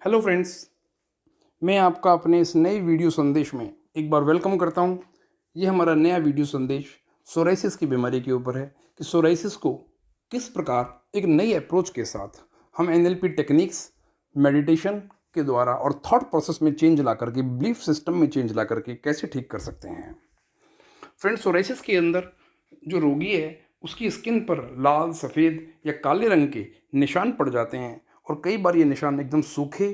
Hello friends, मैं आपका अपने इस नए वीडियो संदेश में एक बार वेलकम करता हूं। ये हमारा नया वीडियो संदेश सोराइसिस की बीमारी के ऊपर है कि सोराइसिस को किस प्रकार एक नई अप्रोच के साथ हम एनएलपी टेक्निक्स, मेडिटेशन के द्वारा और थॉट प्रोसेस में चेंज ला करके, बिलीफ सिस्टम में चेंज ला करके कैसे ठीक कर सकते हैं। फ्रेंड्स, सोराइसिस के अंदर जो रोगी है उसकी स्किन पर लाल, सफ़ेद या काले रंग के निशान पड़ जाते हैं और कई बार ये निशान एकदम सूखे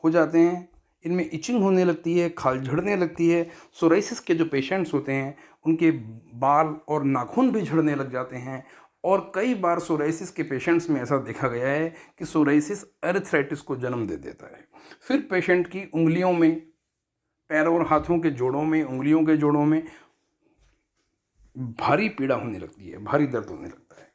हो जाते हैं। इनमें इचिंग होने लगती है, खाल झड़ने लगती है। सोराइसिस के जो पेशेंट्स होते हैं उनके बाल और नाखून भी झड़ने लग जाते हैं और कई बार सोराइसिस के पेशेंट्स में ऐसा देखा गया है कि सोराइसिस अर्थराइटिस को जन्म दे देता है। फिर पेशेंट की उंगलियों में, पैरों और हाथों के जोड़ों में, उंगलियों के जोड़ों में भारी पीड़ा होने लगती है, भारी दर्द होने लगता है।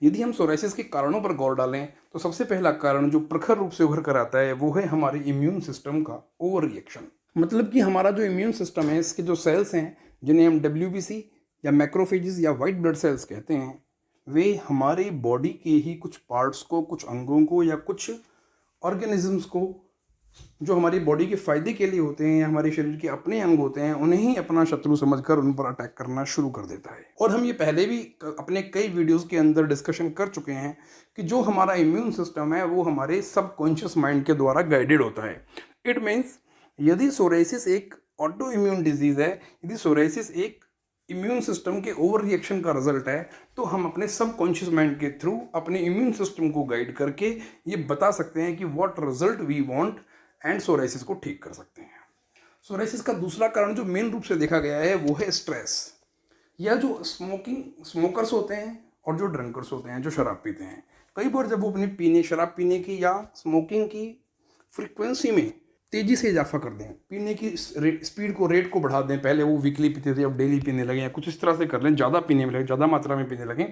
यदि हम सोराइसिस के कारणों पर गौर डालें तो सबसे पहला कारण जो प्रखर रूप से उभर कर आता है वो है हमारे इम्यून सिस्टम का ओवर रिएक्शन। मतलब कि हमारा जो इम्यून सिस्टम है, इसके जो सेल्स हैं जिन्हें हम डब्ल्यूबीसी या मैक्रोफेजेस या वाइट ब्लड सेल्स कहते हैं, वे हमारी बॉडी के ही कुछ पार्ट्स को, कुछ अंगों को या कुछ ऑर्गेनिजम्स को जो हमारी बॉडी के फायदे के लिए होते हैं या हमारे शरीर के अपने अंग होते हैं, उन्हें ही अपना शत्रु समझकर उन पर अटैक करना शुरू कर देता है। और हम ये पहले भी अपने कई वीडियोस के अंदर डिस्कशन कर चुके हैं कि जो हमारा इम्यून सिस्टम है वो हमारे सबकॉन्शियस माइंड के द्वारा गाइडेड होता है। इट मीन्स यदि सोराइसिस एक ऑटो इम्यून डिजीज है, यदि सोराइसिस एक इम्यून सिस्टम के ओवर रिएक्शन का रिजल्ट है, तो हम अपने सबकॉन्शियस माइंड के थ्रू अपने इम्यून सिस्टम को गाइड करके ये बता सकते हैं कि what result we want and psoriasis को ठीक कर सकते हैं। सोराइसिस का दूसरा कारण जो मेन रूप से देखा गया है वो है स्ट्रेस, या जो स्मोकर्स होते हैं और जो ड्रंकर्स होते हैं, जो शराब पीते हैं। कई बार जब वो अपनी शराब पीने की या स्मोकिंग की फ्रीक्वेंसी में तेज़ी से इजाफा कर दें, पीने की स्पीड को, रेट को बढ़ा दें, पहले वो वीकली पीते थे अब डेली पीने लगे, या कुछ इस तरह से कर लें, ज़्यादा पीने में लगे, ज़्यादा मात्रा में पीने लगें,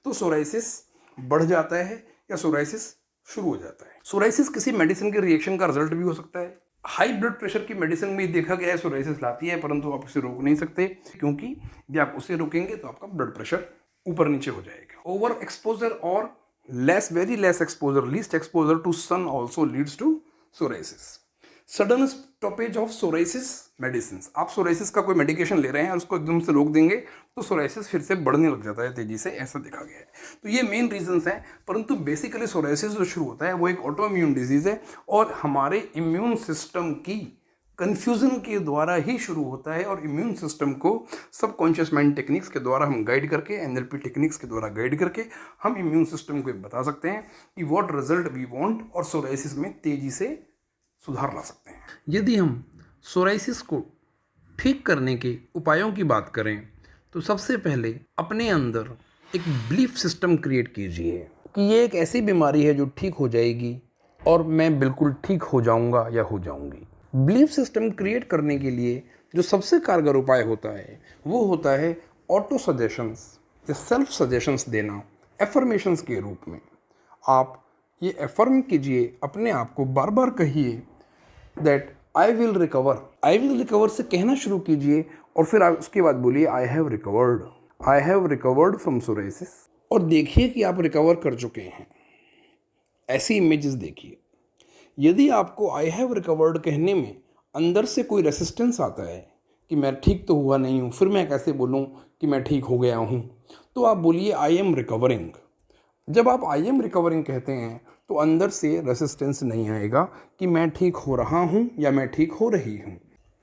तो सोराइसिस बढ़ जाता है या सोराइसिस शुरू हो जाता है। सोराइसिस किसी मेडिसिन के रिएक्शन का रिजल्ट भी हो सकता है। हाई ब्लड प्रेशर की मेडिसिन में देखा गया है सोराइसिस लाती है, परंतु आप उसे रोक नहीं सकते, क्योंकि यदि आप उसे रोकेंगे तो आपका ब्लड प्रेशर ऊपर नीचे हो जाएगा। ओवर एक्सपोजर और very less exposure, least exposure to sun also leads to psoriasis. Sudden stoppage of psoriasis medicine. आप सोराइसिस का कोई मेडिकेशन ले रहे हैं और उसको एकदम से रोक देंगे तो सोराइसिस फिर से बढ़ने लग जाता है तेजी से, ऐसा देखा गया है। तो ये मेन रीजंस हैं, परंतु बेसिकली सोराइसिस जो शुरू होता है वो एक ऑटो इम्यून डिजीज है और हमारे इम्यून सिस्टम की कन्फ्यूजन के द्वारा ही शुरू होता है। और इम्यून सिस्टम को सबकॉन्शियस माइंड टेक्निक्स के द्वारा हम गाइड करके, एनएलपी टेक्निक्स के द्वारा गाइड करके हम इम्यून सिस्टम को बता सकते हैं कि व्हाट रिजल्ट वी वांट और सोराइसिस में तेजी से सुधार ला सकते हैं। यदि हम सोराइसिस को ठीक करने के उपायों की बात करें तो सबसे पहले अपने अंदर एक बिलीफ सिस्टम क्रिएट कीजिए कि ये एक ऐसी बीमारी है जो ठीक हो जाएगी और मैं बिल्कुल ठीक हो जाऊंगा या हो जाऊंगी। बिलीफ सिस्टम क्रिएट करने के लिए जो सबसे कारगर उपाय होता है वो होता है ऑटो सजेशंस या सेल्फ सजेशंस देना, एफर्मेशंस के रूप में। आप ये एफर्म कीजिए, अपने आप को बार बार कहिए that I will recover. I will recover से कहना शुरू कीजिए और फिर आप उसके बाद बोलिए आई हैव रिकवर्ड फ्रॉम सोराइसिस, और देखिए कि आप रिकवर कर चुके हैं। ऐसी इमेजेस देखिए। यदि आपको आई हैव रिकवर्ड कहने में अंदर से कोई रेसिस्टेंस आता है कि मैं ठीक तो हुआ नहीं हूँ, फिर मैं कैसे बोलूँ कि मैं ठीक हो गया हूँ, तो आप बोलिए आई एम रिकवरिंग। जब आप आई एम रिकवरिंग कहते हैं तो अंदर से रेसिस्टेंस नहीं आएगा कि मैं ठीक हो रहा हूँ या मैं ठीक हो रही हूँ।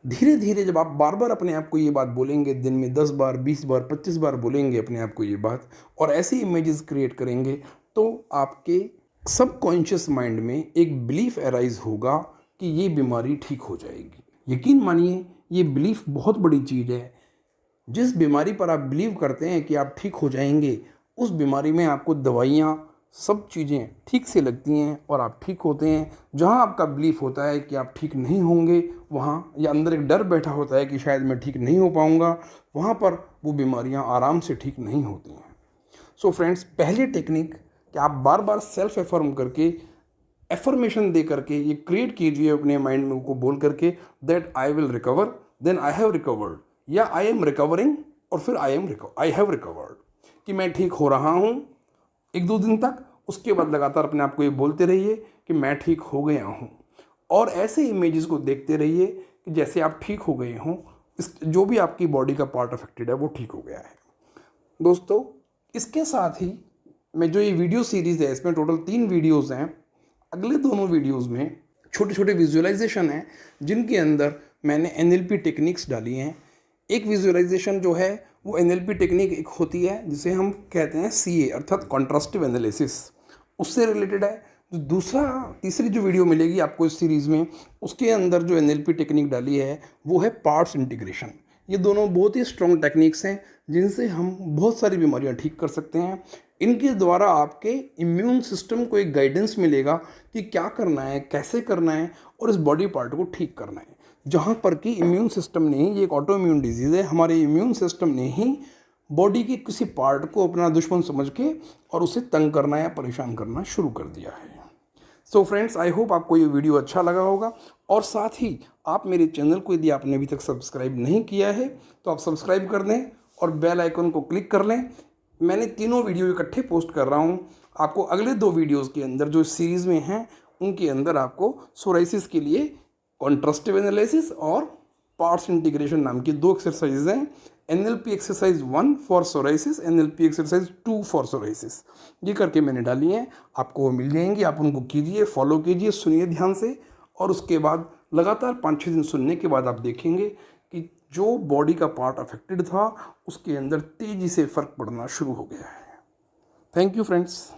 धीरे धीरे जब आप बार बार अपने आप को ये बात बोलेंगे, दिन में 10 बार, 20 बार, 25 बार बोलेंगे अपने आप को ये बात, और ऐसी इमेजेस क्रिएट करेंगे, तो आपके सबकॉन्शियस माइंड में एक बिलीफ अराइज होगा कि ये बीमारी ठीक हो जाएगी। यकीन मानिए, ये बिलीफ बहुत बड़ी चीज़ है। जिस बीमारी पर आप बिलीव करते हैं कि आप ठीक हो जाएंगे, उस बीमारी में आपको दवाइयाँ, सब चीज़ें ठीक से लगती हैं और आप ठीक होते हैं। जहाँ आपका बिलीफ होता है कि आप ठीक नहीं होंगे, वहाँ या अंदर एक डर बैठा होता है कि शायद मैं ठीक नहीं हो पाऊँगा, वहाँ पर वो बीमारियाँ आराम से ठीक नहीं होती हैं। सो फ्रेंड्स, पहली टेक्निक कि आप बार बार सेल्फ एफर्म करके, एफर्मेशन दे करके ये क्रिएट कीजिए अपने माइंड में को बोल करके that I will recover, then I have recovered, या आई एम रिकवरिंग, और फिर आई हैव रिकवर्ड, कि मैं ठीक हो रहा हूँ 1-2 दिन तक। उसके बाद लगातार अपने आप को ये बोलते रहिए कि मैं ठीक हो गया हूँ। और ऐसे इमेजेस को देखते रहिए कि जैसे आप ठीक हो गए हों, जो भी आपकी बॉडी का पार्ट अफेक्टेड है वो ठीक हो गया है। दोस्तों, इसके साथ ही मैं जो ये वीडियो सीरीज़ है, इसमें टोटल 3 वीडियोज़ हैं। अगले दोनों वीडियोज़ में छोटे छोटे विजुअलाइजेशन हैं जिनके अंदर मैंने NLP टेक्निक्स डाली हैं। एक विजुअलाइजेशन जो है वो NLP टेक्निक एक होती है जिसे हम कहते हैं CA अर्थात कॉन्ट्रास्टिव एनालिसिस, उससे रिलेटेड है। जो तीसरी जो वीडियो मिलेगी आपको इस सीरीज़ में, उसके अंदर जो NLP टेक्निक डाली है वो है पार्ट्स इंटीग्रेशन। ये दोनों बहुत ही स्ट्रॉन्ग टेक्निक्स हैं जिनसे हम बहुत सारी बीमारियां ठीक कर सकते हैं। इनके द्वारा आपके इम्यून सिस्टम को एक गाइडेंस मिलेगा कि क्या करना है, कैसे करना है और इस बॉडी पार्ट को ठीक करना है। जहाँ पर कि इम्यून सिस्टम ने ही, ये एक ऑटो इम्यून डिजीज़ है, हमारे इम्यून सिस्टम ने ही बॉडी के किसी पार्ट को अपना दुश्मन समझ के और उसे तंग करना या परेशान करना शुरू कर दिया है। सो फ्रेंड्स, आई होप आपको ये वीडियो अच्छा लगा होगा। और साथ ही आप मेरे चैनल को यदि आपने अभी तक सब्सक्राइब नहीं किया है तो आप सब्सक्राइब कर दें और बेल आइकन को क्लिक कर लें। मैंने तीनों वीडियो इकट्ठे पोस्ट कर रहा हूँ। आपको अगले 2 वीडियोज़ के अंदर जो सीरीज़ में हैं उनके अंदर आपको सोराइसिस के लिए कॉन्ट्रास्टिव एनालिसिस और पार्ट्स इंटीग्रेशन नाम की 2 एक्सरसाइज हैं। NLP exercise 1 for psoriasis, NLP exercise 2 for psoriasis, ये करके मैंने डाली हैं। आपको वो मिल जाएंगी, आप उनको कीजिए, फॉलो कीजिए, सुनिए ध्यान से। और उसके बाद लगातार 5-6 दिन सुनने के बाद आप देखेंगे कि जो बॉडी का पार्ट अफेक्टेड था उसके अंदर तेज़ी से फ़र्क पड़ना शुरू हो गया है। Thank you friends.